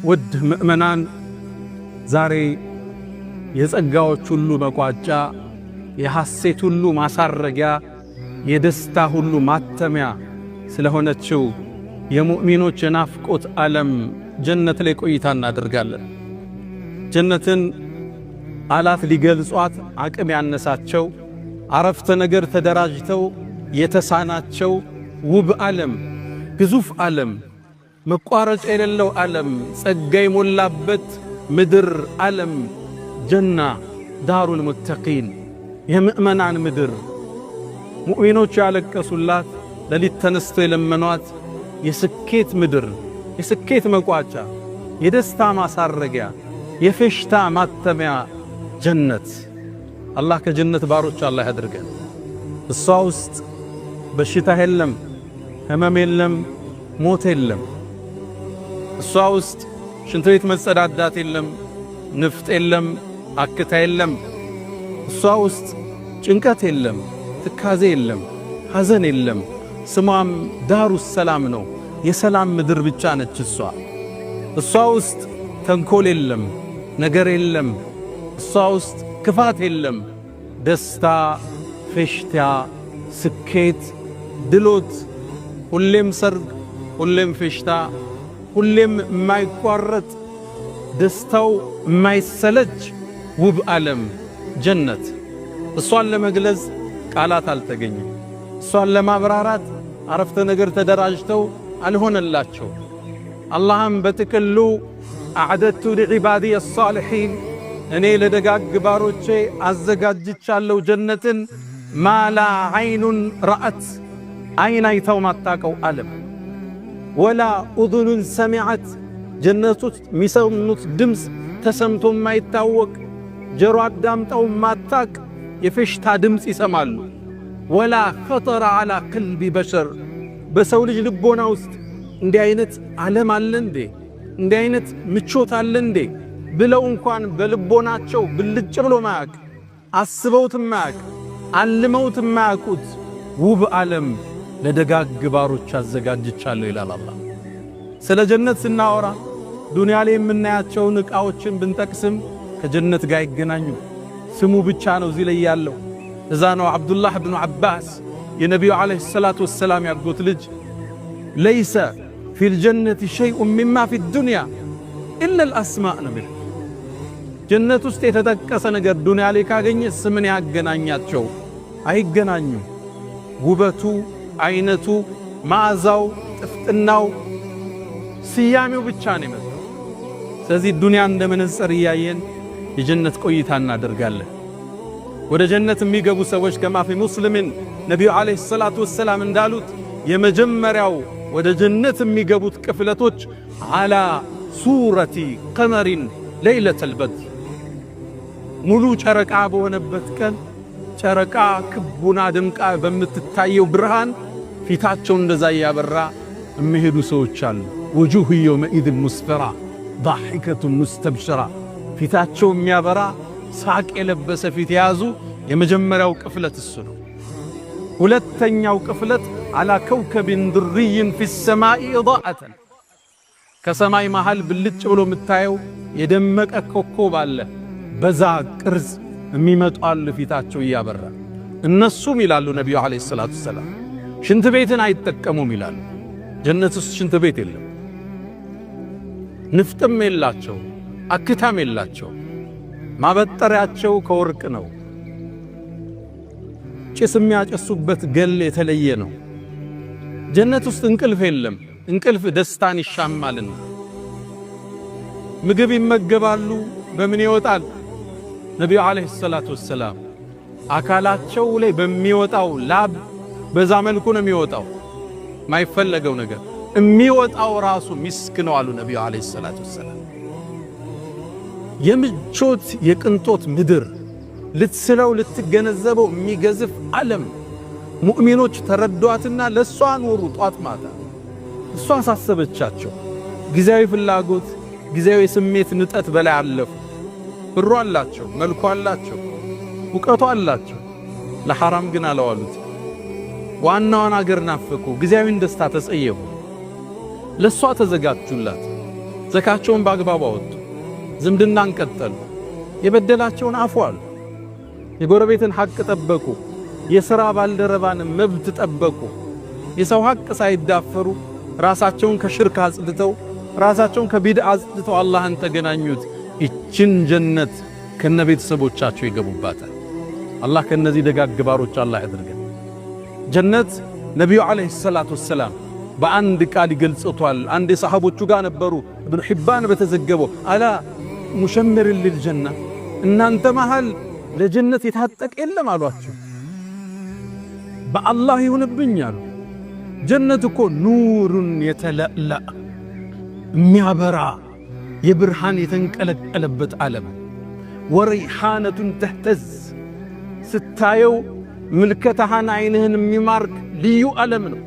ውድ ምእመናን ዛሬ የጸጋዎች ሁሉ መቋጫ የሐሴት ሁሉ ማሳረጊያ የደስታ ሁሉ ማተሚያ ስለሆነችው የሙእሚኖች የናፍቆት ዓለም ጀነት ላይ ቆይታ እናደርጋለን። ጀነትን አላት ሊገልጿት አቅም ያነሳቸው አረፍተ ነገር ተደራጅተው የተሳናቸው ውብ ዓለም፣ ግዙፍ ዓለም፣ መቋረጫ የሌለው ዓለም፣ ጸጋ የሞላበት ምድር ዓለም ጀና ዳሩል ሙተቂን የምእመናን ምድር ሙእሚኖች ያለቀሱላት ለሊት ተነስተው የለመኗት የስኬት ምድር፣ የስኬት መቋጫ፣ የደስታ ማሳረጊያ፣ የፌሽታ ማተሚያ ጀነት። አላህ ከጀነት ባሮች አላህ ያድርገን። እሷ ውስጥ በሽታ የለም፣ ህመም የለም፣ ሞት የለም። እሷ ውስጥ ሽንት ቤት መጸዳዳት የለም፣ ንፍጥ የለም፣ አክታ የለም። እሷ ውስጥ ጭንቀት የለም፣ ትካዜ የለም፣ ሐዘን የለም። ስሟም ዳሩ ሰላም ነው፣ የሰላም ምድር ብቻ ነች እሷ። እሷ ውስጥ ተንኮል የለም፣ ነገር የለም። እሷ ውስጥ ክፋት የለም። ደስታ፣ ፌሽታ፣ ስኬት፣ ድሎት፣ ሁሌም ሰርግ፣ ሁሌም ፌሽታ፣ ሁሌም የማይቋረጥ ደስታው የማይሰለች ውብ ዓለም ጀነት። እሷን ለመግለጽ ቃላት አልተገኘም። እሷን ለማብራራት አረፍተ ነገር ተደራጅተው አልሆነላቸው። አላህም በጥቅሉ አዕደቱ ሊዒባዲየ አሳሊሒን እኔ ለደጋግ ባሮቼ አዘጋጅቻለሁ ጀነትን ማላ ዐይኑን ረአት ዐይን አይተው ማታቀው ዓለም ወላ ኡዙኑን ሰሚዐት ጀነት ውስጥ የሚሰሙት ድምፅ ተሰምቶ የማይታወቅ ጆሮ አዳምጠው ማታቅ የፌሽታ ድምፅ ይሰማሉ። ወላ ኸጠረ ዐላ ቀልቢ በሸር በሰው ልጅ ልቦና ውስጥ እንዲህ አይነት ዓለም አለ እንዴ? እንዲህ አይነት ምቾት አለ እንዴ ብለው እንኳን በልቦናቸው ብልጭ ብሎ ማያቅ አስበውት ማያቅ አልመውት ማያቁት ውብ ዓለም ለደጋግ ባሮች አዘጋጅቻለሁ ይላል አላህ። ስለ ጀነት ስናወራ ዱንያ ላይ የምናያቸውን ዕቃዎችን ብንጠቅስም ከጀነት ጋር ይገናኙ። ስሙ ብቻ ነው እዚህ ላይ ያለው። እዛ ነው አብዱላህ ብኑ ዓባስ የነቢዩ ዓለይሂ ሰላቱ ወሰላም ያጎት ልጅ ለይሰ ፊል ጀነቲ ሸይኡን ሚማ ፊ ዱንያ ኢላ አልአስማእ ነው የሚለው። ጀነት ውስጥ የተጠቀሰ ነገር ዱንያ ላይ ካገኘ ስምን ያገናኛቸው አይገናኙ። ውበቱ፣ አይነቱ፣ መዓዛው፣ ጥፍጥናው፣ ስያሜው ብቻ ነው የመጣው። ስለዚህ ዱንያ እንደ መነጽር እያየን የጀነት ቆይታ እናደርጋለን። ወደ ጀነት የሚገቡ ሰዎች ከማ ፊ ሙስሊምን ነቢዩ ዓለይሂ ሰላቱ ወሰላም እንዳሉት የመጀመሪያው ወደ ጀነት የሚገቡት ቅፍለቶች ዓላ ሱረቲ ቀመሪን ለይለተል በድር ሙሉ ጨረቃ በሆነበት ቀን ጨረቃ ክቡና ድምቃ በምትታየው ብርሃን ፊታቸው እንደዛ ያበራ የሚሄዱ ሰዎች አሉ። ወጁሁ የውመኢዝን ሙስፈራ ዳሒከቱን ሙስተብሽራ ፊታቸው የሚያበራ ሳቅ የለበሰ ፊት የያዙ የመጀመሪያው ቅፍለት እሱ ነው። ሁለተኛው ቅፍለት አላ ከውከብን ድርይን ፊ ሰማኢ ኢዳአተን ከሰማይ መሃል ብልጭ ብሎ የምታየው የደመቀ ኮከብ አለ። በዛ ቅርጽ የሚመጡ አሉ ፊታቸው እያበራ። እነሱም ይላሉ ነቢዩ ዓለይሂ ሰላቱ ወሰላም ሽንት ቤትን አይጠቀሙም ይላሉ። ጀነት ውስጥ ሽንት ቤት የለም፣ ንፍጥም የላቸው፣ አክታም የላቸው። ማበጠሪያቸው ከወርቅ ነው። ጭስ የሚያጨሱበት ገል የተለየ ነው። ጀነት ውስጥ እንቅልፍ የለም። እንቅልፍ ደስታን ይሻማልና ምግብ ይመገባሉ። በምን ይወጣል? ነቢዩ ዓለይሂ ሰላቱ ወሰላም አካላቸው ላይ በሚወጣው ላብ በዛ መልኩ ነው የሚወጣው። ማይፈለገው ነገር የሚወጣው ራሱ ሚስክ ነው አሉ ነቢዩ ዓለይሂ ሰላቱ ወሰላም። የምቾት የቅንጦት ምድር ልትስለው ልትገነዘበው የሚገዝፍ ዓለም ሙእሚኖች ተረዷትና ለሷ ኖሩ ጧት ማታ። እሷ አሳሰበቻቸው። ጊዜያዊ ፍላጎት፣ ጊዜያዊ ስሜት ንጠት በላይ አለፉ። ብሩ አላቸው፣ መልኩ አላቸው፣ ዕውቀቱ አላቸው። ለሐራም ግን አለዋሉት። ዋናዋን አገር ናፈቁ። ጊዜያዊን ደስታ ተጸየፉ። ለሷ ተዘጋጁላት። ዘካቸውን በአግባቡ አወጡ፣ ዝምድናን ቀጠሉ፣ የበደላቸውን አፉ አሉ፣ የጎረቤትን ሐቅ ጠበቁ፣ የሥራ ባልደረባን መብት ጠበቁ፣ የሰው ሐቅ ሳይዳፈሩ ራሳቸውን ከሽርክ አጽድተው ራሳቸውን ከቢድዓ አጽድተው አላህን ተገናኙት። ይችን ጀነት ከነቤተሰቦቻቸው ይገቡባታል። አላህ ከነዚህ ደጋግ ባሮች አላህ ያድርገን። ጀነት ነቢዩ ዓለይሂ ሰላቱ ወሰላም በአንድ ቃል ይገልጹታል። አንድ የሰሃቦቹ ጋር ነበሩ። ኢብኑ ሒባን በተዘገበው አላ ሙሸምር ሊልጀና እናንተ መሃል ለጀነት የታጠቀ የለም አሏቸው። በአላህ ይሁንብኝ አሉ። ጀነት እኮ ኑሩን የተለእለእ የሚያበራ የብርሃን የተንቀለቀለበት ዓለም፣ ወረይሓነቱን ተህተዝ ስታየው ምልከታህን ዓይንህን የሚማርክ ልዩ ዓለም ነው።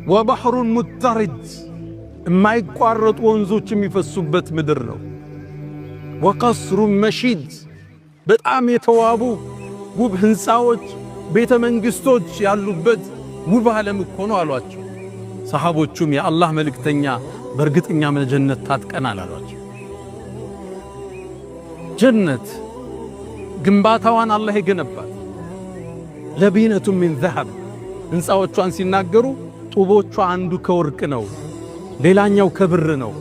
ወባሕሩን ሙተሪድ የማይቋረጡ ወንዞች የሚፈሱበት ምድር ነው። ወቀስሩን መሺድ በጣም የተዋቡ ውብ ሕንፃዎች ቤተ መንግሥቶች ያሉበት ውብ ዓለም እኮ ነው አሏቸው። ሰሃቦቹም የአላህ መልእክተኛ በእርግጠኛ ጀነት ታጥቀናል አሏቸው። ጀነት ግንባታዋን አላህ ይገነባል። ለቢነቱ ሚን ዘሀብ ሕንፃዎቿን ሲናገሩ ጡቦቿ አንዱ ከወርቅ ነው፣ ሌላኛው ከብር ነው፣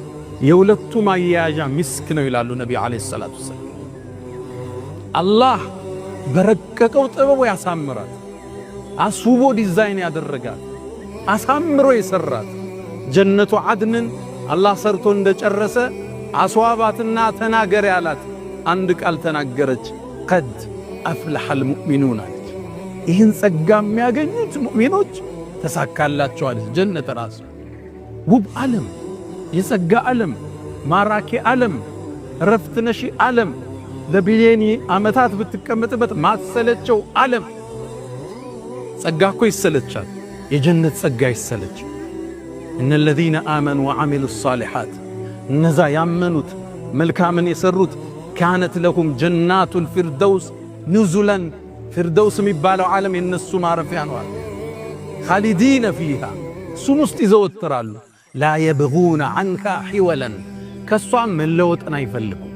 የሁለቱ ማያያዣ ሚስክ ነው ይላሉ ነቢ ዓለይሂ ሰላቱ ወሰላም። አላህ በረቀቀው ጥበቡ ያሳምራል። አስውቦ ዲዛይን ያደረጋል፣ አሳምሮ የሰራት ጀነቱ ዓድንን አላህ ሰርቶ እንደጨረሰ አስዋባትና ተናገር ያላት አንድ ቃል ተናገረች። ቀድ አፍለሐል ሙእሚኑን አለች። ይህን ጸጋ የሚያገኙት ሙእሚኖች ተሳካላቸዋል። ጀነት ራሱ ውብ ዓለም፣ የጸጋ ዓለም፣ ማራኪ ዓለም፣ ረፍት ነሺ ዓለም፣ ለቢሊየን ዓመታት ብትቀመጥበት ማሰለቸው ዓለም። ጸጋ እኮ ይሰለቻል፣ የጀነት ጸጋ ይሰለች። እነ ለዚነ አመኑ ወዐሚሉ ሷሊሓት እነዛ ያመኑት መልካምን የሰሩት ካነት ለሁም ጀናቱል ፊርደውስ ኑዙለን ፊርደውስ የሚባለው ዓለም የነሱ ማረፊያ ነው። ኻሊዲነ ፊሃ እሱም ውስጥ ይዘወትራሉ። ላ የብጉነ ዐንሃ ሒወለን ከሷም መለወጥን አይፈልጉም።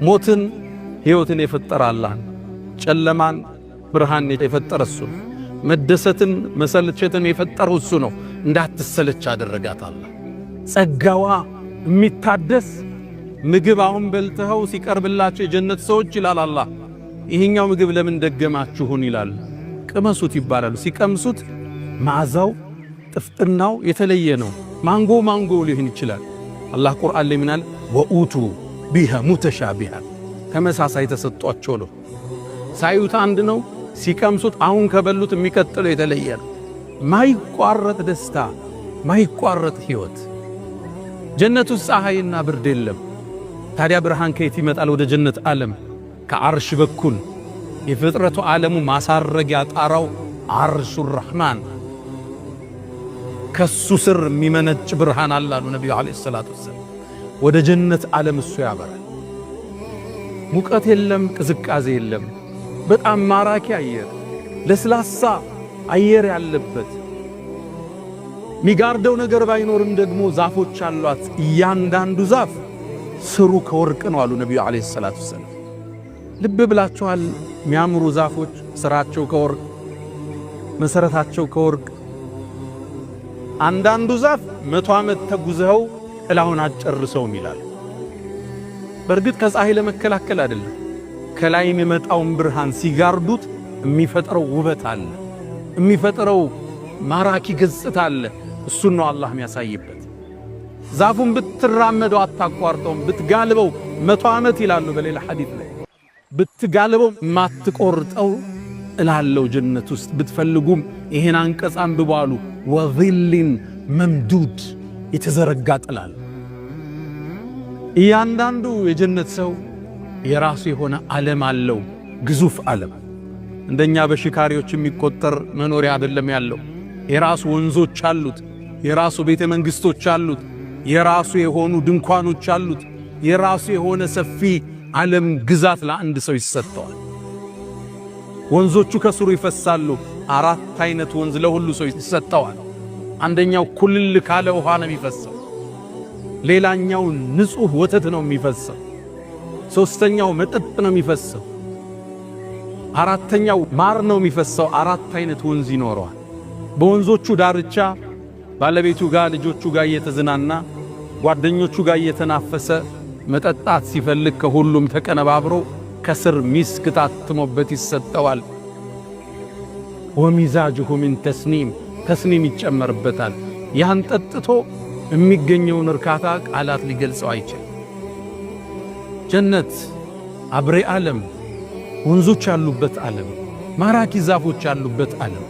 ሞትን ሕይወትን የፈጠረ አላህ፣ ጨለማን ብርሃን የፈጠረ እሱ ነው። መደሰትን መሰልቸትን የፈጠረው እሱ ነው። እንዳትሰለች አደረጋት አላህ። ጸጋዋ የሚታደስ ምግብ አሁን በልተው ሲቀርብላቸው የጀነት ሰዎች ይላል አላህ፣ ይሄኛው ምግብ ለምን ደገማችሁን ይላል። ቅመሱት ይባላሉ። ሲቀምሱት መዓዛው ጥፍጥናው የተለየ ነው። ማንጎ ሊሆን ይችላል። አላህ ቁርአን ላይ ምናል ወኡቱ ቢሃ ሙተሻቢሃ ተመሳሳይ ተሰጧቸው ነው። ሳዩት አንድ ነው፣ ሲቀምሱት አሁን ከበሉት የሚቀጥለው የተለየ ነው። ማይቋረጥ ደስታ፣ ማይቋረጥ ሕይወት። ጀነት ውስጥ ፀሐይና ብርድ የለም። ታዲያ ብርሃን ከየት ይመጣል? ወደ ጀነት ዓለም ከዓርሽ በኩል የፍጥረቱ ዓለሙ ማሳረጊያ ጣራው ዓርሹ ረሕማን ከሱ ስር የሚመነጭ ብርሃን አላሉ ነቢዩ ዓለይሂ ሰላቱ ወሰላም። ወደ ጀነት ዓለም እሱ ያበራል። ሙቀት የለም፣ ቅዝቃዜ የለም። በጣም ማራኪ አየር፣ ለስላሳ አየር ያለበት፣ ሚጋርደው ነገር ባይኖርም ደግሞ ዛፎች አሏት። እያንዳንዱ ዛፍ ስሩ ከወርቅ ነው አሉ ነቢዩ ዓለይሂ ሰላቱ ወሰላም። ልብ ብላችኋል? የሚያምሩ ዛፎች ስራቸው ከወርቅ መሰረታቸው ከወርቅ። አንዳንዱ ዛፍ 100 ዓመት ተጉዘው ጥላውን አጨርሰውም ይላል። በእርግጥ ከፀሐይ ለመከላከል አይደለም፣ ከላይ የሚመጣውን ብርሃን ሲጋርዱት የሚፈጥረው ውበት አለ፣ የሚፈጥረው ማራኪ ገጽታ አለ። እሱን ነው አላህ የሚያሳይበት። ዛፉን ብትራመደው አታቋርጠውም፣ ብትጋልበው 100 ዓመት ይላሉ በሌላ ሐዲስ ላይ። ብትጋልበው ማትቆርጠው እላለው ጀነት ውስጥ ብትፈልጉም ይሄን አንቀጽ አንብቡ አሉ። ወዚልን መምዱድ የተዘረጋ ጥላል። እያንዳንዱ የጀነት ሰው የራሱ የሆነ ዓለም አለው፣ ግዙፍ ዓለም። እንደኛ በሽካሪዎች የሚቆጠር መኖሪያ አይደለም ያለው። የራሱ ወንዞች አሉት፣ የራሱ ቤተ መንግስቶች አሉት፣ የራሱ የሆኑ ድንኳኖች አሉት፣ የራሱ የሆነ ሰፊ ዓለም ግዛት ለአንድ ሰው ይሰጠዋል። ወንዞቹ ከስሩ ይፈሳሉ። 4 አይነት ወንዝ ለሁሉ ሰው ይሰጠዋል። አንደኛው ኩልል ካለ ውሃ ነው የሚፈሰው። ሌላኛው ንጹህ ወተት ነው የሚፈሰው፣ ሶስተኛው መጠጥ ነው የሚፈሰው፣ አራተኛው ማር ነው የሚፈሰው። አራት አይነት ወንዝ ይኖረዋል። በወንዞቹ ዳርቻ ባለቤቱ ጋር ልጆቹ ጋር እየተዝናና ጓደኞቹ ጋር እየተናፈሰ መጠጣት ሲፈልግ ከሁሉም ተቀነባብሮ ከስር ሚስክ ታትሞበት ይሰጠዋል። ወሚዛጁሁ ሚን ተስኒም ይጨመርበታል። ያን ጠጥቶ የሚገኘውን እርካታ ቃላት ሊገልጸው አይችልም። ጀነት አብሬ ዓለም፣ ወንዞች ያሉበት ዓለም፣ ማራኪ ዛፎች ያሉበት ዓለም፣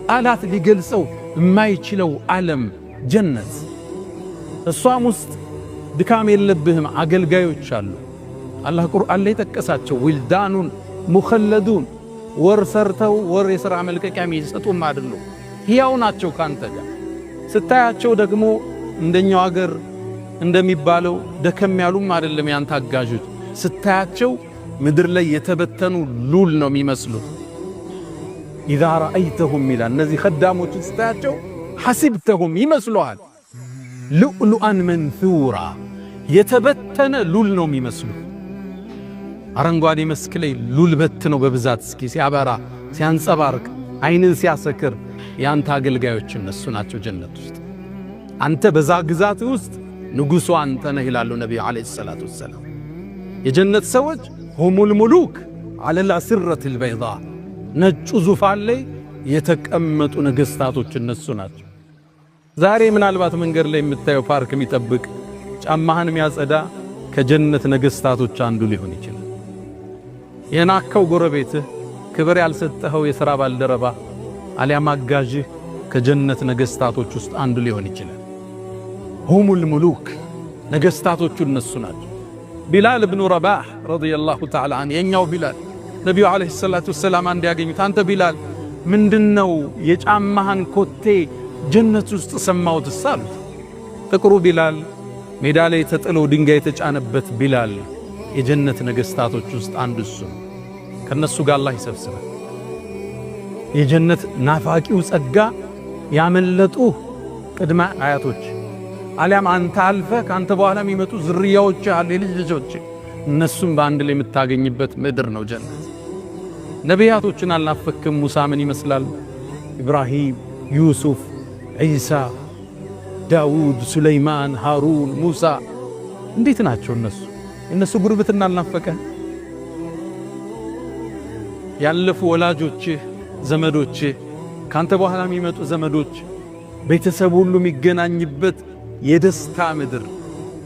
ቃላት ሊገልጸው የማይችለው ዓለም ጀነት። እሷም ውስጥ ድካም የለብህም አገልጋዮች አሉ። አላህ ቁርአን ላይ ጠቀሳቸው። ዊልዳኑን ሙኸለዱን፣ ወር ሰርተው ወር የሥራ መልቀቂያ የሚሰጡም አይደሉም፣ ሕያው ናቸው ካንተ ጋር። ስታያቸው ደግሞ እንደኛው አገር እንደሚባለው ደከም ያሉም አይደለም ያንተ አጋዦች። ስታያቸው ምድር ላይ የተበተኑ ሉል ነው የሚመስሉት። ኢዛ ረአይተሁም ይላል እነዚህ ኸዳሞችን ስታያቸው ሐሲብተሁም ይመስሉሃል ሉዕሉአን መንሱራ፣ የተበተነ ሉል ነው የሚመስሉት። አረንጓዴ መስክ ላይ ሉል በትነው በብዛት እስኪ ሲያበራ ሲያንጸባርቅ አይንን ሲያሰክር ያንተ አገልጋዮች እነሱ ናቸው ጀነት ውስጥ። አንተ በዛ ግዛት ውስጥ ንጉሡ አንተ ነህ ይላሉ ነቢዩ ዓለይሂ ሰላቱ ወሰላም። የጀነት ሰዎች ሁሙል ሙሉክ ዐለል አስረቲል በይዳ፣ ነጩ ዙፋን ላይ የተቀመጡ ነገሥታቶች እነሱ ናቸው። ዛሬ ምናልባት መንገድ ላይ የምታየው ፓርክ የሚጠብቅ ጫማህን የሚያጸዳ ከጀነት ነገሥታቶች አንዱ ሊሆን ይችላል። የናከው ጎረቤትህ፣ ክብር ያልሰጠኸው የሥራ ባልደረባ አሊያም አጋዥህ ከጀነት ነገሥታቶች ውስጥ አንዱ ሊሆን ይችላል። ሁሙል ሙሉክ ነገሥታቶቹ እነሱ ናቸው። ቢላል ብኑ ረባህ ረዲየላሁ ተዓላ ዐንሁ የኛው ቢላል ነቢዩ ዓለይሂ ሰላቱ ወሰላም አንድ ያገኙት፣ አንተ ቢላል ምንድነው የጫማህን ኮቴ ጀነት ውስጥ ሰማሁት አሉት። ጥቁሩ ቢላል ሜዳ ላይ ተጥሎ ድንጋይ የተጫነበት ቢላል የጀነት ነገሥታቶች ውስጥ አንዱ እሱ ነው። ከነሱ ጋር አላህ ይሰብስበን። የጀነት ናፋቂው ጸጋ ያመለጡ ቅድመ አያቶች አሊያም አንተ አልፈ ካንተ በኋላ የሚመጡ ዝርያዎች አሉ፣ የልጅ ልጆች፣ እነሱም በአንድ ላይ የምታገኝበት ምድር ነው ጀነት። ነቢያቶችን አልናፈክም? ሙሳ ምን ይመስላል? ኢብራሂም፣ ዩሱፍ፣ ዒሳ፣ ዳውድ፣ ሱለይማን፣ ሃሩን፣ ሙሳ እንዴት ናቸው እነሱ? እነሱ ጉርብትና አልናፈቀ? ያለፉ ወላጆችህ፣ ዘመዶችህ፣ ካንተ በኋላ የሚመጡ ዘመዶች፣ ቤተሰብ ሁሉ የሚገናኝበት የደስታ ምድር።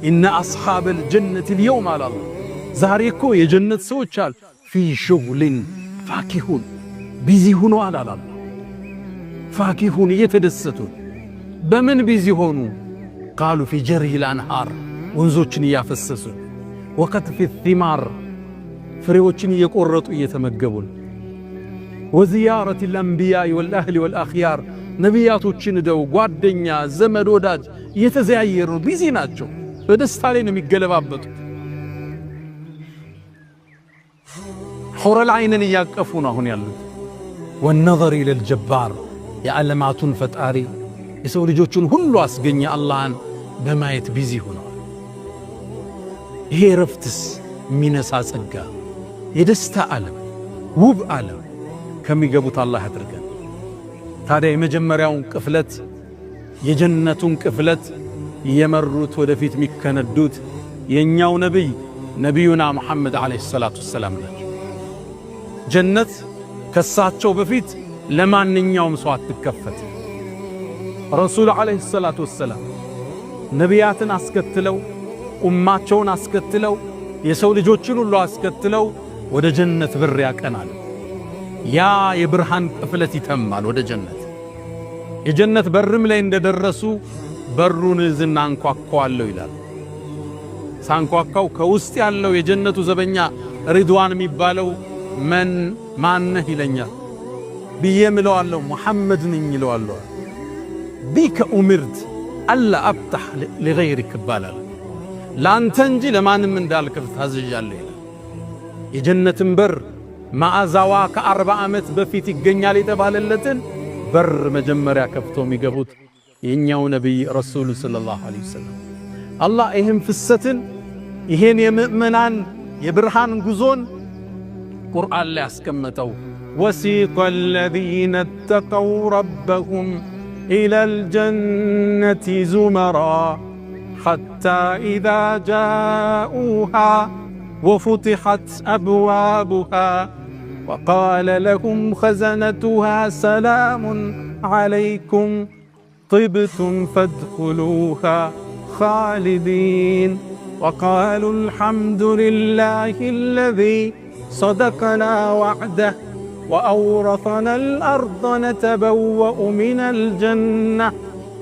ኢነ አስሓበል ጀነት ልየውም አላላ ዛሬ እኮ የጀነት ሰዎች አሉ ፊ ሹግሊን ፋኪሁን ቢዚ ሁኖ አላላ ፋኪሁን እየተደሰቱ በምን ቢዚ ሆኑ? ቃሉ ፊ ጀሪሂል አንሃር ወንዞችን እያፈሰሱ፣ ወቀጥፊ ቲማር ፍሬዎችን እየቆረጡ እየተመገቡ፣ ወዚያረት ልአንቢያኢ ወልአህሊ ወልአኽያር ነቢያቶችን ደው ጓደኛ ዘመድ ወዳጅ እየተዘያየሩ ቢዚ ናቸው። በደስታ ላይ ነው የሚገለባበጡት። ሑረል ዐይንን እያቀፉ ነው አሁን ያሉት። ወነዘር ኢለል ጀባር የዓለማቱን ፈጣሪ የሰው ልጆቹን ሁሉ አስገኘ አላህን በማየት ቢዚ ሆነዋል። ይሄ ረፍትስ የሚነሳ ጸጋ የደስታ ዓለም ውብ ዓለም ከሚገቡት አላህ ያድርገን። ታዲያ የመጀመሪያውን ቅፍለት የጀነቱን ቅፍለት የመሩት ወደፊት የሚከነዱት የኛው ነቢይ ነቢዩና ሙሐመድ ዓለይሂ ሰላቱ ወሰላም ናቸው። ጀነት ከሳቸው በፊት ለማንኛውም ሰው አትከፈት። ረሱል ዓለይሂ ሰላቱ ወሰላም ነቢያትን አስከትለው ኡማቸውን አስከትለው የሰው ልጆችን ሁሉ አስከትለው ወደ ጀነት በር ያቀናል። ያ የብርሃን ቅፍለት ይተማል ወደ ጀነት። የጀነት በርም ላይ እንደደረሱ በሩን እዝና አንኳኳዋለሁ ይላል። ሳንኳኳው ከውስጥ ያለው የጀነቱ ዘበኛ ሪድዋን የሚባለው ማነህ ይለኛል ብዬ ምለዋለሁ። ሙሐመድ ነኝ ይለዋለሁ። ቢከ ኡምርት አላ አብታህ ለገይሪክ ይባላል። ለአንተ እንጂ ለማንም እንዳልከፍት ታዝዣለሁ ይላል። የጀነትን በር መዓዛዋ ከ40 ዓመት በፊት ይገኛል የተባለለትን በር መጀመሪያ ከፍቶ የሚገቡት የኛው ነቢይ ረሱሉ ሰለላሁ ዐለይሂ ወሰለም። አላህ ይህን ፍሰትን ይህን የምእመናን የብርሃን ጉዞን ቁርአን ላይ ያስቀመጠው وسيق الذين اتقوا ربهم إلى الجنة زمرا حتى إذا جاءوها وفتحت أبوابها وقال لهم خزنتها سلام عليكم طبتم فادخلوها خالدين وقالوا الحمد لله الذي صدقنا وعده وأورثنا الأرض نتبوأ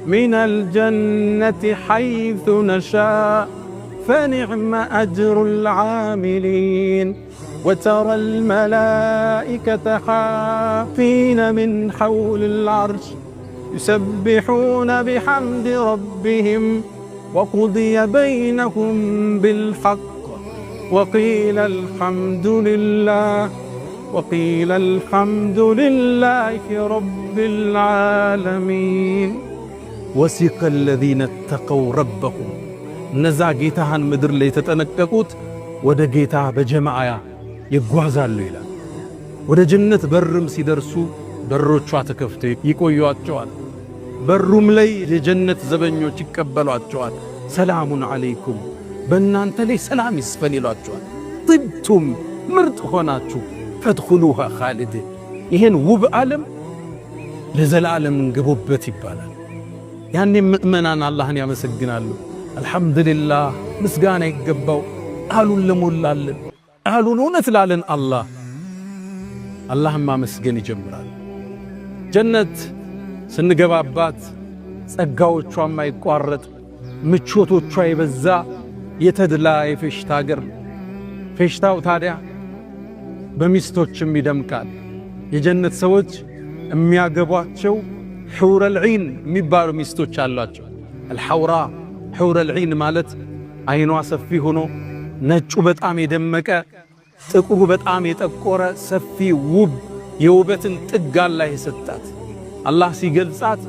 من الجنة حيث نشاء فنعم أجر العاملين وترى الملائكة حافين من حول العرش يسبحون بحمد ربهم وقضي بينهم بالحق وقيل الحمد لله رب العالمين وسيق الذين اتقوا ربهم نزا ጌታህን ምድር ላይ ተጠነቀቁት ወደ ጌታ በጀማዓ ይጓዛሉ ይላል። ወደ ጀነት በርም ሲደርሱ በሮቿ ተከፍተው ይቆዩአቸዋል። በሩም ላይ የጀነት ዘበኞች ይቀበሏቸዋል። ሰላሙን አለይኩም በእናንተ ላይ ሰላም ይስፈን ይሏቸዋል። ጥብቱም ምርጥ ሆናችሁ ፈድኹሉሃ ኻሊዲን ይህን ውብ ዓለም ለዘላለም ግቡበት ይባላል። ያኔ ምእመናን አላህን ያመሰግናሉ። አልሐምዱሊላህ ምስጋና ይገባው ቃሉን ለሞላልን ቃሉን እውነት ላለን አላህን ማመስገን ይጀምራል። ጀነት ስንገባባት ጸጋዎቿ የማይቋረጥ ምቾቶቿ የበዛ የተድላ የፌሽታ አገር። ፌሽታው ታዲያ በሚስቶችም ይደምቃል። የጀነት ሰዎች የሚያገቧቸው ሑረል ዒን የሚባሉ ሚስቶች አሏቸው። አልሐውራ ሑረል ዒን ማለት አይኗ ሰፊ ሆኖ ነጩ በጣም የደመቀ ጥቁሩ በጣም የጠቆረ ሰፊ ውብ የውበትን ጥግ አላህ የሰጣት። አላህ ሲገልጻት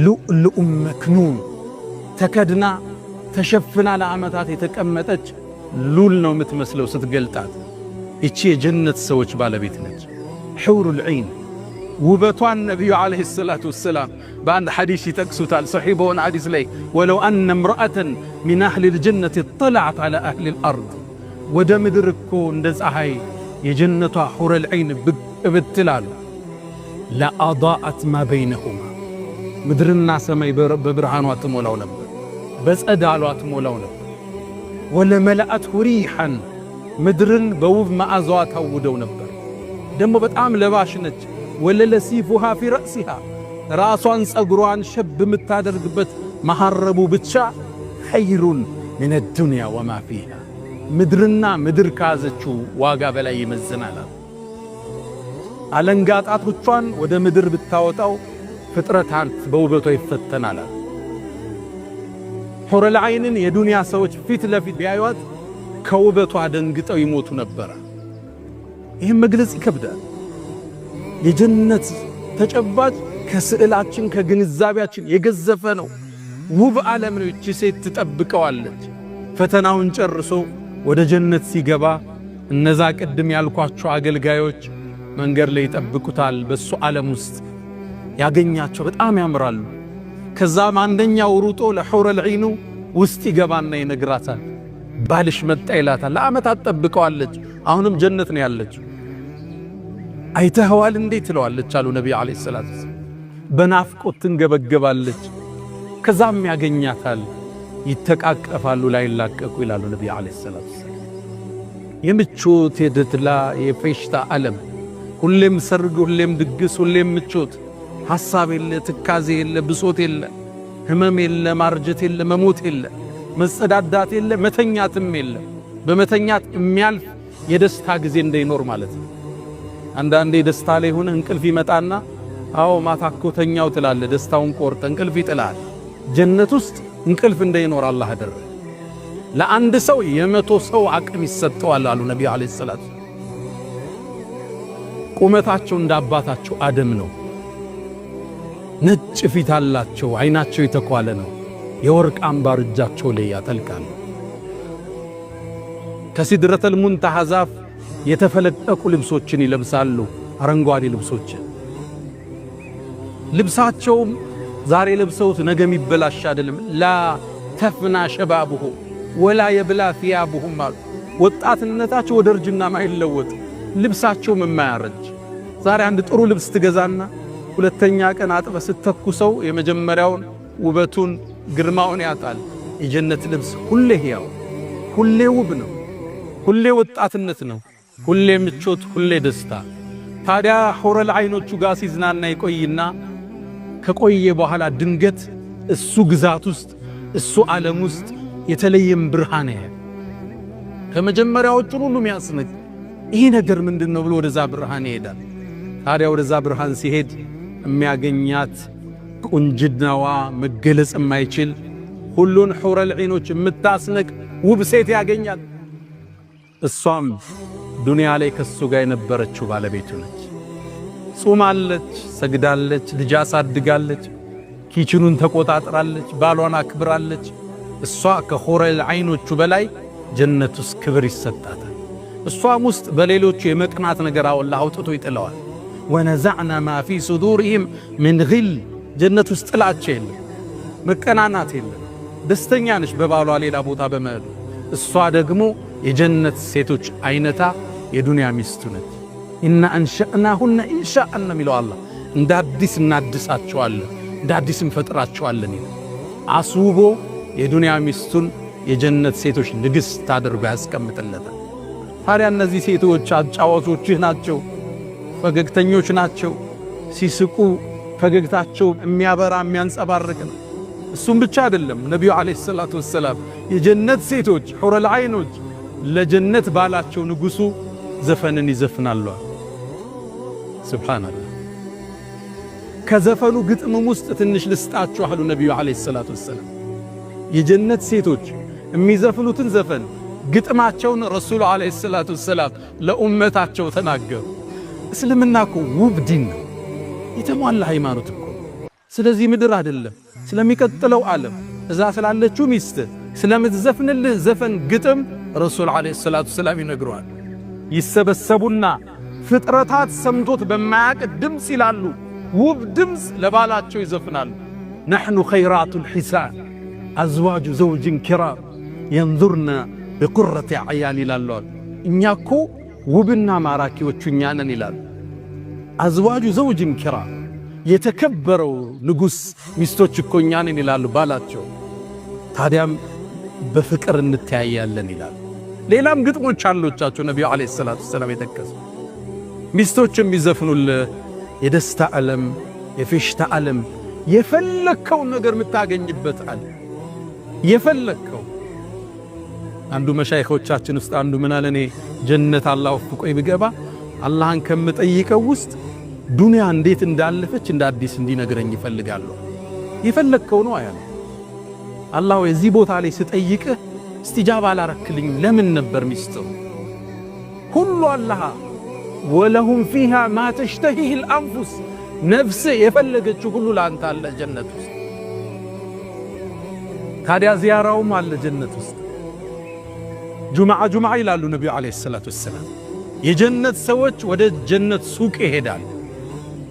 ሉእሉእ መክኑን ተከድና ተሸፍና ለዓመታት የተቀመጠች ሉል ነው የምትመስለው ስትገልጣት። ይቺ የጀነት ሰዎች ባለቤት ነች ሑሩል ዒን። ውበቷን ነቢዩ ዓለይሂ ሰላቱ ወሰላም በአንድ ሐዲስ ይጠቅሱታል። ሰሒህ በሆነ ሐዲስ ላይ ወለው አነ እምረአተን ሚን አህሊል ጀነት እጠለዐት ዐላ አህሊል አርድ ወደ ምድር እኮ እንደ ፀሐይ የጀነቷ ሑረል ዒን ብቅ ብትላሉ ለአዳአት ማ በይነሁማ ምድርና ሰማይ በብርሃኗ ትሞላው ነበር፣ በጸዳሏ ትሞላው ነበር። ወለመለአትሁ ሪሐን ምድርን በውብ መዓዛዋ ታውደው ነበር። ደግሞ በጣም ለባሽ ነች። ወለለሲፉሃ ፊ ረእሲሃ ራሷን ጸጉሯን ሸብ የምታደርግበት መሐረቡ ብቻ ኸይሩን ሚነ ዱንያ ወማ ፊሃ ምድርና ምድር ካዘችው ዋጋ በላይ ይመዝናል። አለንጋ ጣቶቿን ወደ ምድር ብታወጣው ፍጥረታት በውበቷ ይፈተናል። ሑረል ዐይንን የዱንያ ሰዎች ፊት ለፊት ቢያዩት ከውበቷ ደንግጠው ይሞቱ ነበር። ይህም መግለጽ ይከብዳል። የጀነት ተጨባጭ ከስዕላችን ከግንዛቤያችን የገዘፈ ነው። ውብ ዓለም ነው። እቺ ሴት ትጠብቀዋለች። ፈተናውን ጨርሶ ወደ ጀነት ሲገባ እነዛ ቅድም ያልኳቸው አገልጋዮች መንገድ ላይ ይጠብቁታል። በሱ ዓለም ውስጥ ያገኛቸው በጣም ያምራሉ። ከዛም አንደኛው ሩጦ ለሑረል ዒኑ ውስጥ ይገባና ይነግራታል። ባልሽ መጣ ይላታል። ለዓመታት ጠብቀዋለች። አሁንም ጀነት ነው ያለችው። አይተኸዋል እንዴ ትለዋለች አሉ ነቢዩ ዓለይሂ ሰላቱ ወሰላም። በናፍቆት ትንገበገባለች። ከዛም ያገኛታል። ይተቃቀፋሉ ላይላቀቁ ይላሉ ነቢዩ ዓለይሂ ሰላቱ ወሰላም። የምቾት የደስታ የፌሽታ ዓለም፣ ሁሌም ሰርግ፣ ሁሌም ድግስ፣ ሁሌም ምቾት፣ ሐሳብ የለ፣ ትካዜ የለ፣ ብሶት የለ፣ ህመም የለ፣ ማርጀት የለ፣ መሞት የለ፣ መጸዳዳት የለ፣ መተኛትም የለ። በመተኛት የሚያልፍ የደስታ ጊዜ እንዳይኖር ማለት ነው። አንዳንዴ ደስታ ላይ ሆነ እንቅልፍ ይመጣና አዎ ማታኮ ተኛው ትላለህ። ደስታውን ቆርጠ እንቅልፍ ይጥላል። ጀነት ውስጥ እንቅልፍ እንዳይኖር አላህ አደረገ። ለአንድ ሰው የመቶ ሰው አቅም ይሰጠዋል አሉ ነቢዩ ዓለይሂ ሰላቱ። ቁመታቸው እንደ አባታቸው አደም ነው። ነጭ ፊት አላቸው። አይናቸው የተኳለ ነው። የወርቅ አምባር እጃቸው ላይ ያጠልቃሉ። ከሲድረተል ሙንተሃ ዛፍ የተፈለቀቁ ልብሶችን ይለብሳሉ፣ አረንጓዴ ልብሶችን። ልብሳቸውም ዛሬ ለብሰውት ነገ የሚበላሽ አይደለም። ላ ተፍና ሸባብሁ ወላ የብላ ثيابهم አሉ። ወጣትነታቸው ወደ እርጅና ማይለወጥ፣ ልብሳቸው የማያረጅ። ዛሬ አንድ ጥሩ ልብስ ትገዛና ሁለተኛ ቀን አጥበ ስትተኩሰው የመጀመሪያውን ውበቱን ግርማውን ያጣል። የጀነት ልብስ ሁሌ ሕያው፣ ሁሌ ውብ ነው፣ ሁሌ ወጣትነት ነው፣ ሁሌ ምቾት፣ ሁሌ ደስታ። ታዲያ ሑረል ዐይኖቹ ጋር ሲዝናና ይቆይና ከቆየ በኋላ ድንገት እሱ ግዛት ውስጥ እሱ ዓለም ውስጥ የተለየም ብርሃን ያያል። ከመጀመሪያዎቹን ሁሉ የሚያስነቅ ይህ ነገር ምንድነው ብሎ ወደዛ ብርሃን ይሄዳል። ታዲያ ወደዛ ብርሃን ሲሄድ የሚያገኛት ቁንጅናዋ መገለጽ የማይችል ሁሉን ሑረል ዐይኖች የምታስነቅ ውብ ሴት ያገኛል። እሷም ዱንያ ላይ ከሱ ጋር የነበረችው ባለቤቱ ነች። ጾማለች፣ ሰግዳለች፣ ልጅ አሳድጋለች፣ ኪችኑን ተቆጣጥራለች፣ ባሏን አክብራለች። እሷ ከሑረል ዐይኖቹ በላይ ጀነት ውስጥ ክብር ይሰጣታል። እሷም ውስጥ በሌሎቹ የመቅናት ነገር አላህ አውጥቶ ይጥለዋል። ወነዘዕና ማ ፊ ሱዱሪሂም ምን ግል ጀነት ውስጥ ጥላቻ የለም፣ መቀናናት የለም። ደስተኛ ነች በባሏ ሌላ ቦታ በመሄዱ። እሷ ደግሞ የጀነት ሴቶች አይነታ የዱንያ ሚስቱ ነች። ኢና አንሸእናሁነ ኢንሻአን የሚለው አላህ እንደ አዲስ እናድሳቸዋለን፣ እንደ አዲስ እንፈጥራቸዋለን ይላል። አስውቦ የዱንያ ሚስቱን የጀነት ሴቶች ንግሥት አድርጎ ያስቀምጥለታል። ታዲያ እነዚህ ሴቶች አጫዋቾችህ ናቸው፣ ፈገግተኞች ናቸው። ሲስቁ ፈገግታቸው የሚያበራ የሚያንጸባርቅ ነው። እሱም ብቻ አይደለም፣ ነቢዩ ዓለይሂ ሰላቱ ወሰላም የጀነት ሴቶች ሑረል ዐይኖች ለጀነት ባላቸው ንጉሡ ዘፈንን ይዘፍናሉ። ሱብሓነላህ። ከዘፈኑ ግጥምም ውስጥ ትንሽ ልስጣችሁ አሉ ነቢዩ ዓለይሂ ሰላቱ ወሰላም። የጀነት ሴቶች የሚዘፍኑትን ዘፈን ግጥማቸውን ረሱሉ ዓለይሂ ሰላቱ ወሰላም ለኡመታቸው ተናገሩ። እስልምና እኮ ውብ ዲን ነው፣ የተሟላ ሃይማኖት እኮ። ስለዚህ ምድር አይደለም ስለሚቀጥለው ዓለም እዛ ስላለችው ሚስት ስለምትዘፍንልህ ዘፈን ግጥም ረሱል ዓለይሂ ሰላቱ ወሰላም ይነግሯል። ይሰበሰቡና ፍጥረታት ሰምቶት በማያቅ ድምፅ ይላሉ፣ ውብ ድምፅ ለባላቸው ይዘፍናሉ። ነሕኑ ኸይራቱል ሒሳን አዝዋጁ ዘውጅን ኪራም የንዙርና በቁረተ ዐያን ይላሉ። እኛ እኮ ውብና ማራኪዎቹ እኛ ነን ይላሉ። አዝዋጁ ዘውጅን ኪራም የተከበረው ንጉሥ ሚስቶች እኮ እኛ ነን ይላሉ ባላቸው። ታዲያም በፍቅር እንተያያለን ይላሉ። ሌላም ግጥሞች አሉቻቸው ነቢዩ ዓለይሂ ሰላቱ ወሰላም የጠቀሱ ሚስቶች የሚዘፍኑልህ የደስታ ዓለም፣ የፌሽታ ዓለም፣ የፈለከውን ነገር የምታገኝበት ዓለም የፈለከው። አንዱ መሻይኾቻችን ውስጥ አንዱ ምን አለ፣ እኔ ጀነት አላህ ወፍቆኝ ብገባ አላህን ከምጠይቀው ውስጥ ዱንያ እንዴት እንዳለፈች እንደ አዲስ እንዲነግረኝ ይፈልጋለሁ። የፈለከው ነው አያለ አላህ። የዚህ ቦታ ላይ ስጠይቅህ እስቲጃባ አላረክልኝ ለምን ነበር ሚስጥሩ? ሁሉ አላህ ወለሁም ፊሃ ማ ተሽተሂህ አልአንፉስ፣ ነፍስ የፈለገችው ሁሉ ላንተ አለ ጀነት ውስጥ። ታዲያ ዚያራውም አለ ጀነት ውስጥ። ጁምዓ ይላሉ ነቢዩ ዓለይሂ ሰላቱ ወሰላም። የጀነት ሰዎች ወደ ጀነት ሱቅ ይሄዳል፣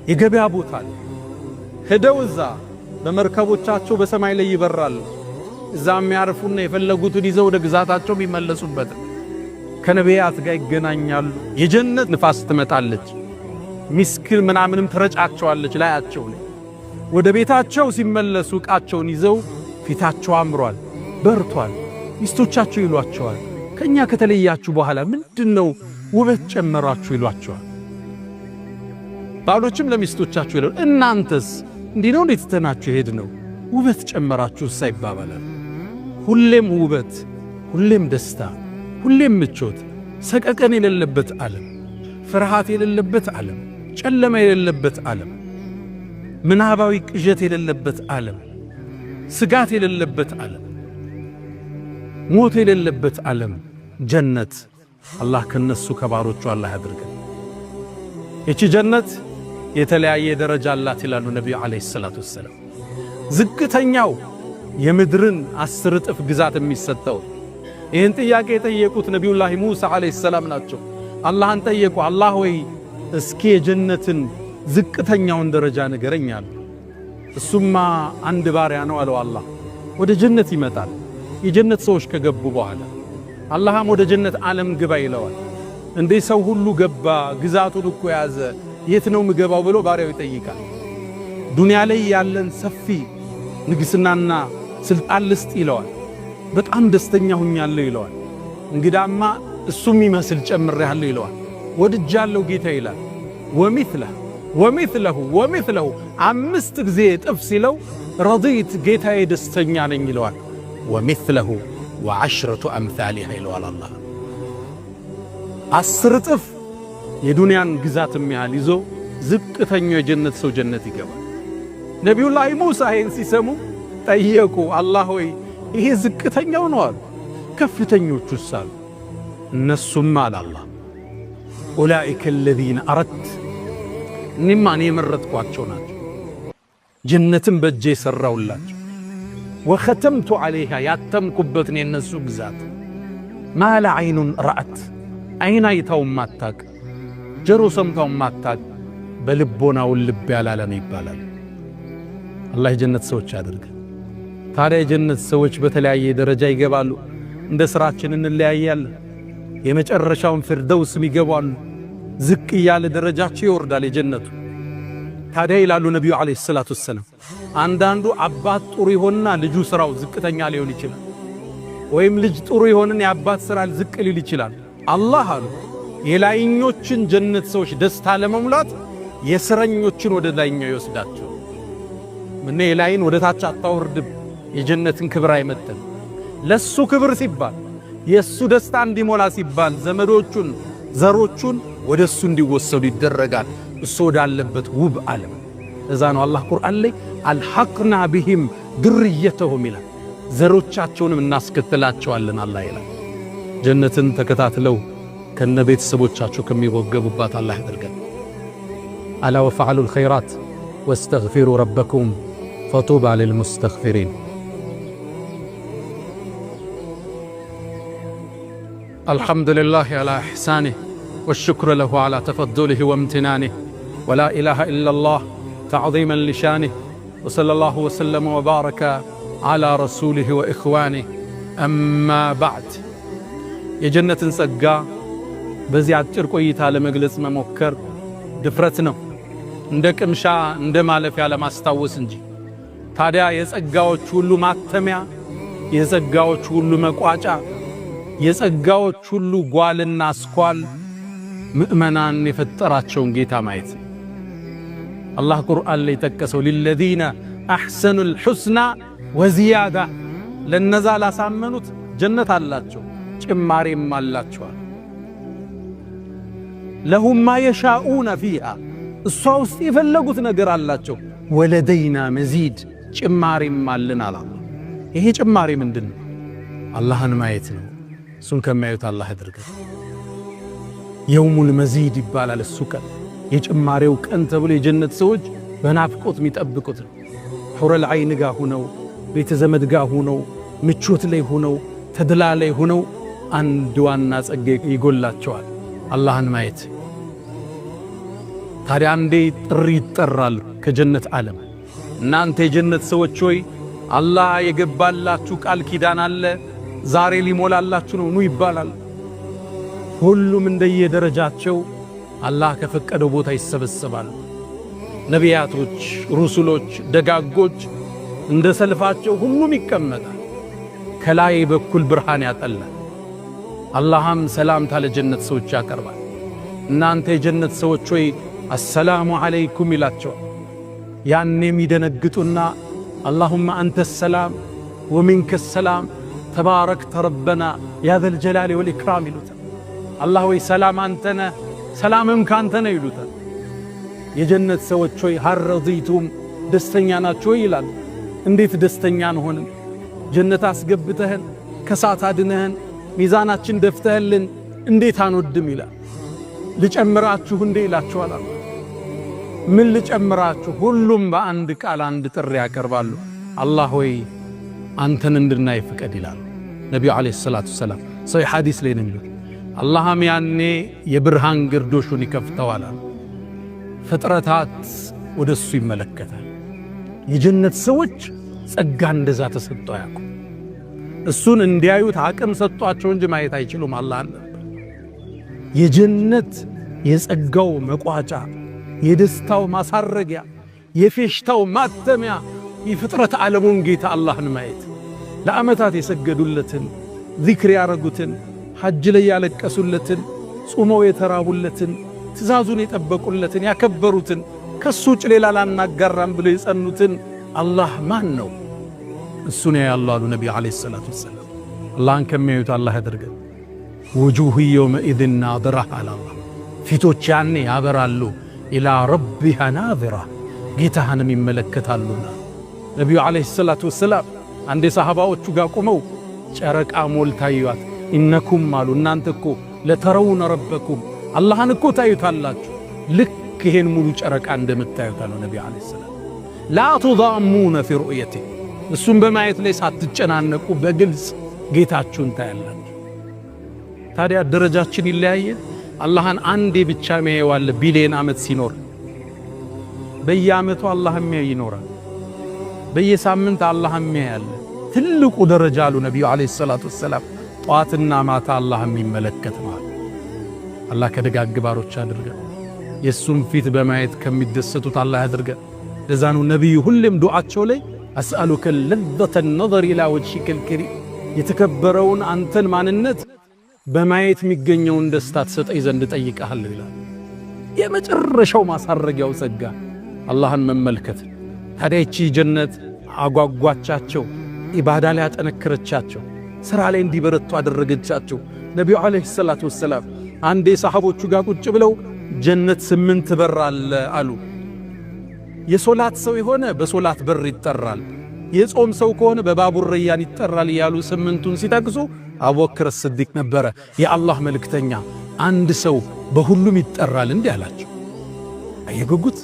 የገበያ ቦታ ሄደው እዛ በመርከቦቻቸው በሰማይ ላይ ይበራሉ። እዛ የሚያርፉና የፈለጉትን ይዘው ወደ ግዛታቸው የሚመለሱበት ከነቢያት ጋር ይገናኛሉ። የጀነት ንፋስ ትመጣለች፣ ሚስክል ምናምንም ትረጫቸዋለች ላያቸው ላይ። ወደ ቤታቸው ሲመለሱ ዕቃቸውን ይዘው ፊታቸው አምሯል፣ በርቷል። ሚስቶቻቸው ይሏቸዋል፣ ከኛ ከተለያችሁ በኋላ ምንድነው ውበት ጨመራችሁ ይሏቸዋል። ባሎችም ለሚስቶቻቸው ይላሉ፣ እናንተስ እንዲህ ነው እንዴት ተናችሁ ሄድ ነው ውበት ጨመራችሁ ሳይባባላል። ሁሌም ውበት፣ ሁሌም ደስታ፣ ሁሌም ምቾት፣ ሰቀቀን የሌለበት ዓለም፣ ፍርሃት የሌለበት ዓለም፣ ጨለማ የሌለበት ዓለም፣ ምናባዊ ቅዠት የሌለበት ዓለም፣ ስጋት የሌለበት ዓለም፣ ሞት የሌለበት ዓለም ጀነት። አላህ ከነሱ ከባሮቹ አላህ ያድርገን። እቺ ጀነት የተለያየ ደረጃ አላት ይላሉ ነቢዩ ዓለይሂ ሰላቱ ወሰላም። ዝቅተኛው የምድርን 10 እጥፍ ግዛት የሚሰጠው? ይህን ጥያቄ የጠየቁት ነቢዩላህ ሙሳ ዓለይሂ ሰላም ናቸው። አላህን ጠየቁ። አላህ ወይ እስኪ የጀነትን ዝቅተኛውን ደረጃ ንገረኝ አሉ። እሱማ አንድ ባሪያ ነው አለው አላህ። ወደ ጀነት ይመጣል። የጀነት ሰዎች ከገቡ በኋላ አላህም ወደ ጀነት ዓለም ግባ ይለዋል። እንዴ ሰው ሁሉ ገባ፣ ግዛቱን እኮ ያዘ፣ የት ነው ምገባው ብሎ ባሪያው ይጠይቃል። ዱንያ ላይ ያለን ሰፊ ንግስናና ስልጣን ልስጥ ይለዋል። በጣም ደስተኛ ሁኛለሁ ይለዋል። እንግዳማ እሱም ይመስል ጨምሬያለሁ ይለዋል። ወድጃለሁ ጌታ ይላል። ወሚስለሁ 5 ጊዜ እጥፍ ሲለው ረዲት ጌታዬ ደስተኛ ነኝ ይለዋል። ወሚስለሁ ወዐሽረቱ አምሳሊሃ ይለዋል አላህ። 10 እጥፍ የዱንያን ግዛት የሚያህል ይዞ ዝቅተኛው የጀነት ሰው ጀነት ይገባል። ነቢዩላህ ሙሳ ይህን ሲሰሙ ጠየቁ፣ አላህ ሆይ ይሄ ዝቅተኛው ነው አሉ። ከፍተኞቹስ አሉ። እነሱም አለ አላህ ኡላኢከ አለዚነ አረድት፣ እኔማ እኔ የመረጥኳቸው ናቸው፣ ጀነትን በእጄ የሠራውላቸው። ወኸተምቱ ዐለይሃ፣ ያተምኩበትን የነሱ ግዛት። ማለ ዐይኑን ረአት፣ ዐይን አይታው ማታቅ፣ ጆሮ ሰምታው ማታቅ፣ በልቦናው ልብ ያላለ ነው ይባላል። አላህ የጀነት ሰዎች ያድርገን። ታዲያ የጀነት ሰዎች በተለያየ ደረጃ ይገባሉ። እንደ ሥራችን እንለያያለን። የመጨረሻውን ፊርደውስም ይገባሉ። ዝቅ እያለ ደረጃቸው ይወርዳል የጀነቱ። ታዲያ ይላሉ ነቢዩ ዓለይሂ ሰላቱ ወሰላም፣ አንዳንዱ አባት ጥሩ ይሆንና ልጁ ሥራው ዝቅተኛ ሊሆን ይችላል። ወይም ልጅ ጥሩ ይሆንና የአባት ሥራ ዝቅ ሊል ይችላል። አላህ አሉ የላይኞችን ጀነት ሰዎች ደስታ ለመሙላት የሥረኞችን ወደ ላይኛው ይወስዳቸው። ምን የላይን ወደ ታች አታወርድም። የጀነትን ክብር አይመጥን። ለሱ ክብር ሲባል የሱ ደስታ እንዲሞላ ሲባል ዘመዶቹን ዘሮቹን ወደሱ እንዲወሰዱ ይደረጋል። እሱ ወዳለበት ውብ ዓለም። እዛ ነው አላህ ቁርአን ላይ አልሐቅና ቢሂም ድርየተሁም ይላል። ዘሮቻቸውንም እናስከትላቸዋለን አላህ ይላል። ጀነትን ተከታትለው ከነ ቤተሰቦቻቸው ከሚወገቡባት አላህ ያድርገን። አላ ወፈዐሉል ኸይራት ወስተግፊሩ ረበኩም ፈጡባ ሊልሙስተግፊሪን። الحمد لله على إحسانه والشكر له على تفضله وامتنانه ولا إله إلا الله تعظيما لشانه وصلى الله وسلم وبارك على رسوله وإخوانه أما بعد የጀነትን ጸጋ በዚህ አጭር ቆይታ ለመግለጽ መሞከር ድፍረት ነው፣ እንደ ቅምሻ እንደ ማለፊያ ለማስታወስ እንጂ። ታዲያ የጸጋዎች ሁሉ ማተሚያ፣ የጸጋዎች ሁሉ መቋጫ፣ የጸጋዎች ሁሉ ጓልና አስኳል ምእመናን የፈጠራቸውን ጌታ ማየት። አላህ ቁርአን ላይ ጠቀሰው ሊለዚነ አሕሰኑል ሑስና ወዚያዳ፣ ለነዛ ላሳመኑት ጀነት አላቸው ጭማሬም አላቸዋል። ለሁም ማ የሻኡነ ፊሃ፣ እሷ ውስጥ የፈለጉት ነገር አላቸው። ወለደይና መዚድ፣ ጭማሬም አለን አለ። ይሄ ጭማሬ ምንድን ነው? አላህን ማየት ነው። እሱን ከማየት አላህ ያድርገን። የውሙል መዚድ ይባላል እሱ ቀን፣ የጭማሬው ቀን ተብሎ የጀነት ሰዎች በናፍቆት የሚጠብቁት ነው። ሑረል ዐይን ጋር ሁነው፣ ቤተ ዘመድ ጋር ሁነው፣ ምቾት ላይ ሁነው፣ ተድላ ላይ ሁነው አንድ ዋና ጸጋ ይጎላቸዋል፣ አላህን ማየት። ታዲያ አንዴ ጥሪ ይጠራሉ ከጀነት ዓለም። እናንተ የጀነት ሰዎች ሆይ አላህ የገባላችሁ ቃል ኪዳን አለ፣ ዛሬ ሊሞላላችሁ ነው ኑ ይባላል። ሁሉም እንደየደረጃቸው አላህ ከፈቀደው ቦታ ይሰበሰባሉ። ነቢያቶች፣ ሩሱሎች፣ ደጋጎች እንደ ሰልፋቸው ሁሉም ይቀመጣል። ከላይ በኩል ብርሃን ያጠላል። አላህም ሰላምታ ለጀነት ሰዎች ያቀርባል። እናንተ የጀነት ሰዎች ሆይ አሰላሙ ዐለይኩም ይላቸዋል። ያኔም ይደነግጡና አላሁመ አንተ ሰላም ወሚንከ ሰላም ተባረክተ ረበና ያ ዘል ጀላሊ ወል ኢክራም ይሉታል። አላህ ወይ ሰላም አንተነ ሰላምም ካንተነ ይሉታል። የጀነት ሰዎች ሆይ ሀል ረዲቱም ደስተኛ ናችሁ ይላል። እንዴት ደስተኛ አንሆንም? ጀነት አስገብተህን ከሳት አድነህን ሚዛናችን ደፍተህልን እንዴት አንወድም ይላል። ልጨምራችሁ እንዴ ይላችኋል። ምን ልጨምራችሁ? ሁሉም በአንድ ቃል አንድ ጥሪ ያቀርባሉ። አላህ ሆይ አንተን እንድናይ ፍቀድ ይላል ነቢዩ ዓለይሂ ሰላቱ ወሰላም። ሰው ሐዲስ ላይ ነው የሚሉት አላህም ያኔ የብርሃን ግርዶሹን ይከፍተዋል። ፍጥረታት ወደሱ ይመለከታል። የጀነት ሰዎች ጸጋ እንደዛ ተሰጥተው ያውቁ እሱን እንዲያዩት አቅም ሰጥቷቸው እንጂ ማየት አይችሉም። አላህን የጀነት የጸጋው መቋጫ፣ የደስታው ማሳረጊያ፣ የፌሽታው ማተሚያ የፍጥረት ዓለሙን ጌታ አላህን ማየት ለዓመታት የሰገዱለትን ዚክር ያረጉትን ሐጅ ላይ ያለቀሱለትን ጾመው የተራቡለትን ትእዛዙን የጠበቁለትን ያከበሩትን ከሱ ውጭ ሌላ ላናጋራም ብለው የጸኑትን አላህ ማን ነው? እሱን ያያሉ አሉ ነቢ ዓለይሂ ሰላቱ ወሰላም። አላህን ከሚያዩት አላህ ያደርገን። ውጁህ የውመኢዝን ናዚራ አለ አላህ። ፊቶች ያኔ ያበራሉ። ኢላ ረቢሃ ናዚራ ጌታህንም ይመለከታሉና። ነቢዩ ዓለይሂ ሰላቱ ወሰላም አንዴ ሰሃባዎቹ ጋር ቆመው ጨረቃ ሞልታ አዩአት። ኢነኩም አሉ እናንተ እኮ ለተረውነ ረበኩም አላህን እኮ ታዩታላችሁ ልክ ይሄን ሙሉ ጨረቃ እንደምታዩት አሉ ነቢዩ ዓለይሂ ሰላም። ላ ቱዳሙነ ፊ ሩእየቲህ እሱን በማየት ላይ ሳትጨናነቁ በግልጽ ጌታችሁን ታያላችሁ። ታዲያ ደረጃችን ይለያየ። አላህን አንዴ ብቻ የሚያየዋል ቢሊየን ዓመት ሲኖር፣ በየዓመቱ አላህ የሚያይ ይኖራል። በየሳምንት አላህ የሚያያል። ትልቁ ደረጃ አሉ ነቢዩ ዓለይሂ ሰላቱ ወሰላም ጠዋትና ማታ አላህ የሚመለከት ማለት። አላህ ከደጋግ ባሮች አድርገን፣ የእሱን ፊት በማየት ከሚደሰቱት አላህ ያድርገን። ለዛ ነው ነቢዩ ሁሌም ዱዓቸው ላይ አስአሉከ ለዘተ ነዘር ኢላ ወጅሂከል ከሪም የተከበረውን አንተን ማንነት በማየት የሚገኘውን ደስታ ትሰጠኝ ዘንድ ጠይቀሃል ይላል። የመጨረሻው ማሳረጊያው ጸጋ አላህን መመልከት። ታዲያ ይቺ ጀነት አጓጓቻቸው፣ ኢባዳ ላይ አጠነከረቻቸው፣ ሥራ ላይ እንዲበረቱ አደረገቻቸው። ነቢዩ ዓለይሂ ሰላቱ ወሰላም አንዴ ሰሃቦቹ ጋር ቁጭ ብለው ጀነት 8 በር አለ አሉ። የሶላት ሰው የሆነ በሶላት በር ይጠራል፣ የጾም ሰው ከሆነ በባቡር ረያን ይጠራል እያሉ 8ቱን ሲጠቅሱ አቡበክር ስዲቅ ነበረ የአላህ መልእክተኛ አንድ ሰው በሁሉም ይጠራል እንዲህ አላቸው። አየጉጉት።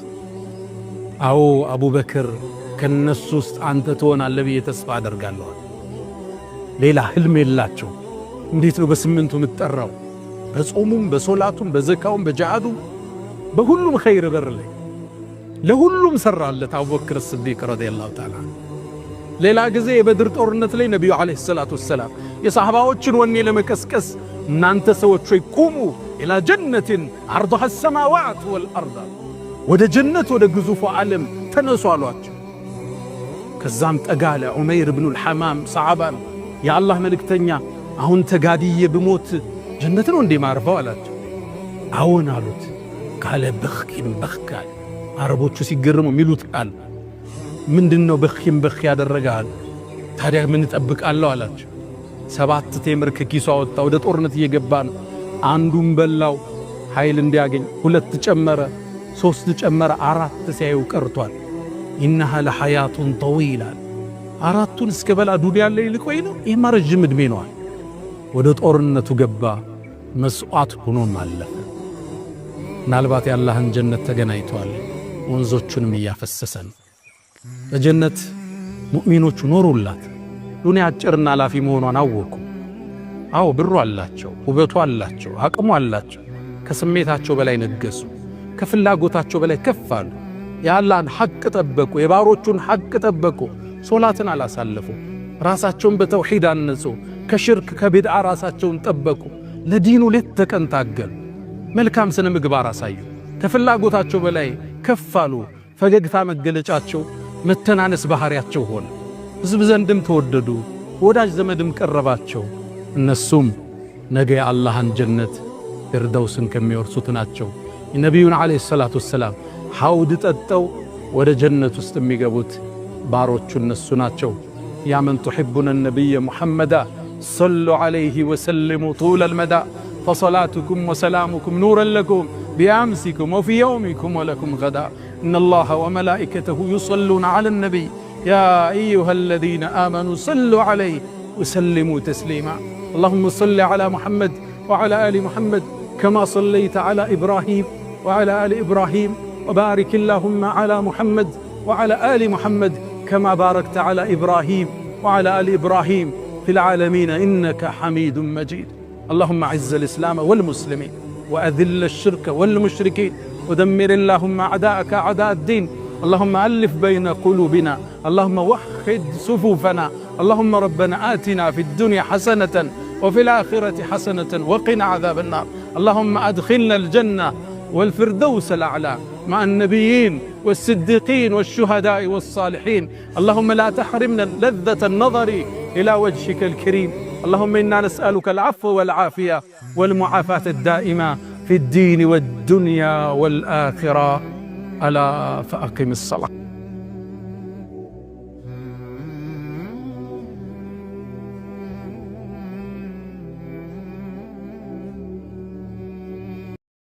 አዎ አቡበክር ከነሱ ውስጥ አንተ ትሆናለህ ብዬ ተስፋ አደርጋለሁ። ሌላ ህልም የላቸው። እንዴት ነው በ8ቱ የምትጠራው? በጾሙም በሶላቱም በዘካውም በጂሃዱም በሁሉም ኸይር በር ላይ ለሁሉም ሰራለት አቡበክር ስዲቅ ረዲየላሁ ተዓላ። ሌላ ጊዜ የበድር ጦርነት ላይ ነቢዩ ዓለይሂ ሰላቱ ወሰላም የሰሃባዎችን ወኔ ለመቀስቀስ እናንተ ሰዎች ሆይ ቁሙ ኢላ ጀነትን ዐርዱሃ ሰማዋት ወልአርድ ወደ ጀነት ወደ ግዙፉ ዓለም ተነሱ አሏቸው። ከዛም ጠጋለ ዑመይር ብኑ ልሐማም ሰዓባን የአላህ መልእክተኛ አሁን ተጋድዬ ብሞት ጀነት ነው እንዴ ማርፈው አላቸው። አዎን አሉት። ካለ በኽኪም በኽካል አረቦቹ ሲገርሙ ሚሉት ቃል ምንድነው? በኽኪም በኽ ያደረጋል። ታዲያ ምን እጠብቃለሁ አላቸው። 7 ቴምር ከኪሱ አወጣ። ወደ ጦርነት እየገባ ነው። አንዱን በላው ኃይል እንዲያገኝ፣ 2 ጨመረ፣ 3 ጨመረ፣ 4 ሲያዩ ቀርቷል። ኢነሃ ለሐያቱን ጠዊላ 4ቱን እስከ በላ ዱንያ ላይ ልቆይ ነው። ይህማ ረጅም ዕድሜ ነዋል። ወደ ጦርነቱ ገባ። መስዋዕት ሆኖም አለፈ። ምናልባት የአላህን ጀነት ተገናኝቷል። ወንዞቹንም እያፈሰሰ ነው። በጀነት ሙእሚኖቹ ኖሩላት። ዱንያ አጭርና ላፊ መሆኗን አወቁ። አዎ ብሩ አላቸው፣ ውበቱ አላቸው፣ አቅሙ አላቸው። ከስሜታቸው በላይ ነገሱ፣ ከፍላጎታቸው በላይ ከፍ አሉ። የአላህን ሐቅ ጠበቁ፣ የባሮቹን ሐቅ ጠበቁ። ሶላትን አላሳለፉ፣ ራሳቸውን በተውሂድ አነጹ፣ ከሽርክ ከቢድዓ ራሳቸውን ጠበቁ። ለዲኑ ሌት ተቀን ታገሉ፣ መልካም ስነ ምግባር አሳዩ። ከፍላጎታቸው በላይ ከፍ አሉ። ፈገግታ መገለጫቸው፣ መተናነስ ባህሪያቸው ሆነ። ሕዝብ ዘንድም ተወደዱ፣ ወዳጅ ዘመድም ቀረባቸው። እነሱም ነገ የአላህን ጀነት ፊርደውስን ከሚወርሱት ናቸው። የነቢዩን ዓለይሂ ሰላቱ ወሰላም ሐውድ ጠጠው ወደ ጀነት ውስጥ የሚገቡት ባሮቹ እነሱ ናቸው። ያ መን ቱሒቡነ ነቢየ ሙሐመዳ ሰሉ ዓለይሂ ወሰልሙ ጡለል መዳ ፈሰላቱኩም ወሰላሙኩም ኑረን ለኩም ቢአምሲኩም ወፊ የውሚኩም ወለኩም ገዳ ኢነላሃ ወመላኢከተሁ ዩሰሉነ ዐለ ነቢይ ያ አዩሃ አለዚነ አመኑ ሰሉ ዓለይሂ ወሰልሙ ተስሊማ አላሁመ ሰሊ ዐላ ሙሐመድ ወዐላ አሊ ሙሐመድ ከማ ሰለይተ ዐላ ኢብራሂም ወዐላ አሊ ኢብራሂም ወባሪክ አላሁመ ዐላ ሙሐመድ وعلى آل محمد كما باركت على إبراهيم وعلى آل إبراهيم في العالمين إنك حميد مجيد. اللهم أعز الإسلام والمسلمين وأذل الشرك والمشركين ودمر اللهم أعداءك أعداء الدين. اللهم ألف بين قلوبنا، اللهم وحد صفوفنا. اللهم ربنا آتنا في الدنيا حسنة وفي الآخرة حسنة وقنا عذاب النار. اللهم أدخلنا الجنة والفردوس الأعلى مع النبيين والصديقين والشهداء والصالحين. اللهم لا تحرمنا لذة النظر إلى وجهك الكريم. اللهم إنا نسألك العفو والعافية والمعافاة الدائمة في الدين والدنيا والآخرة. ألا فأقم الصلاة.